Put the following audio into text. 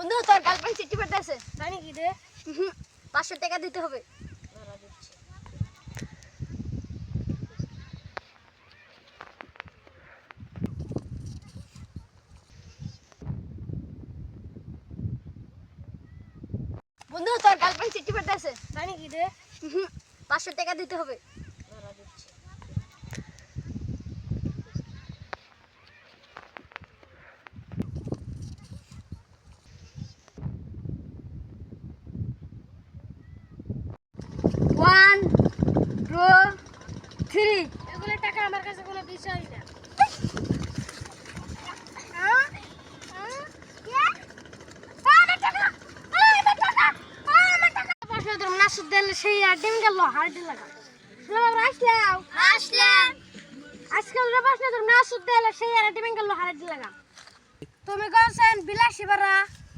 বন্ধু তোর গার্লফ্রেন্ড চিঠি পাঠাইছে। তাই নাকি রে? 500 টাকা দিতে হবে। বন্ধু তোর গার্লফ্রেন্ড চিঠি পাঠাইছে। তাই নাকি রে? 500 টাকা দিতে হবে। One, two, three. এগুলো টাকা আমার কাছে কোনো বিষয় না। সেই ডিম গেল হার্ডি লাগা আসলাম। আজকাল রবাস না তোর না সুদ দিলে সেই ডিম গেল হার্ডি লাগা তুমি কোন বিলাসী বারা